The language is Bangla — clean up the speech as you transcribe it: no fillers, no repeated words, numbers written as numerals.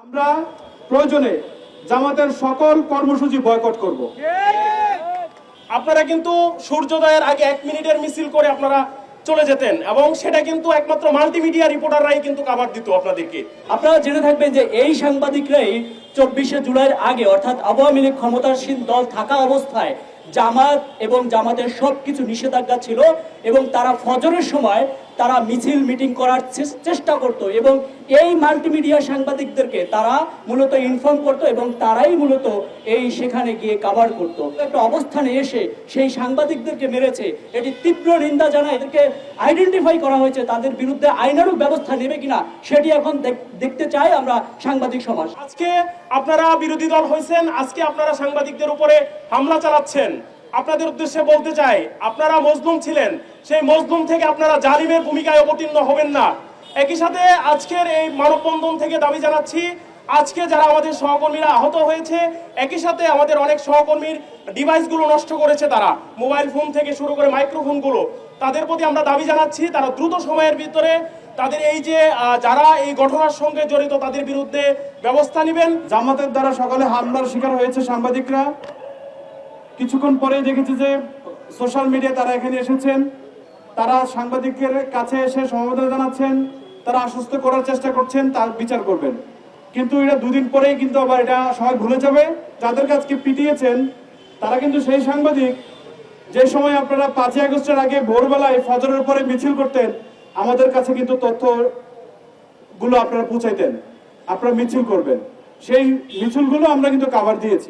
আমরা প্রয়োজনে জামাতের সকল কর্মসূচি বয়কট করব। আপনারা কিন্তু সূর্যোদয়ের আগে 1 মিনিটের মিছিল করে আপনারা চলে যেতেন এবং সেটা কিন্তু একমাত্র মাল্টিমিডিয়া রিপোর্টাররাই কিন্তু কভার দিত আপনাদেরকে। আপনারা জেনে থাকবেন যে এই সাংবাদিকরাই 24শে জুলাইয়ের আগে অর্থাৎ আওয়ামী লীগ ক্ষমতাসীন দল থাকা অবস্থায় জামাত এবং জামাতের সবকিছু নিষেধাজ্ঞা ছিল এবং তারা ফজরের সময় তারা মিছিল মিটিং করার চেষ্টা করত এবং এই মাল্টিমিডিয়া সাংবাদিকদেরকে তারা মূলত ইনফর্ম করত এবং তারাই মূলত এই সেখানে গিয়ে কভার করত। একটা অবস্থানে এসে সেই সাংবাদিকদেরকে মেরেছে, এটি তীব্র নিন্দা জানায়। এদেরকে আইডেন্টিফাই করা হয়েছে, তাদের বিরুদ্ধে আইনানুগ ব্যবস্থা নেবে কিনা সেটি এখন দেখতে চাই আমরা সাংবাদিক সমাজ। আজকে আপনারা বিরোধী দল হয়েছেন, আজকে আপনারা সাংবাদিকদের উপরে হামলা চালাচ্ছেন। আপনাদের উদ্দেশ্যে বলতে চাই, আপনারা মজলুম ছিলেন, সেই মজলুম থেকে আপনারা জালিমের ভূমিকায় অবতীর্ণ হবেন না। একই সাথে আজকের এই মানববন্ধন থেকে দাবি জানাচ্ছি, আজকে যারা আমাদের সহকর্মীরা আহত হয়েছে, একই সাথে আমাদের অনেক সহকর্মীর ডিভাইসগুলো নষ্ট করেছে, তারা মোবাইল ফোন থেকে শুরু করে মাইক্রোফোনগুলো, তাদের প্রতি আমরা দাবি জানাচ্ছি তারা দ্রুত সময়ের ভিতরে তাদের এই যে যারা এই ঘটনার সঙ্গে জড়িত তাদের বিরুদ্ধে ব্যবস্থা নেবেন। জামাতের দ্বারা সকালে হামলার শিকার হয়েছে সাংবাদিকরা। কিছুক্ষণ পরেই দেখেছি যে সোশ্যাল মিডিয়া তারা এখানে এসেছেন, তারা সাংবাদিকের কাছে এসে সমবেদনা জানাচ্ছেন, তারা আশ্বস্ত করার চেষ্টা করছেন তার বিচার করবেন। কিন্তু এটা দুদিন পরেই কিন্তু আবার এটা সবাই ভুলে যাবে। যাদের কাছকে পিটিয়েছেন তারা কিন্তু সেই সাংবাদিক যে সময় আপনারা 5ই আগস্টের আগে ভোরবেলায় ফজরের পরে মিছিল করতেন, আমাদের কাছে কিন্তু তথ্যগুলো আপনারা পৌঁছাইতেন, আপনারা মিছিল করবেন, সেই মিছিলগুলো আমরা কিন্তু কভার দিয়েছি।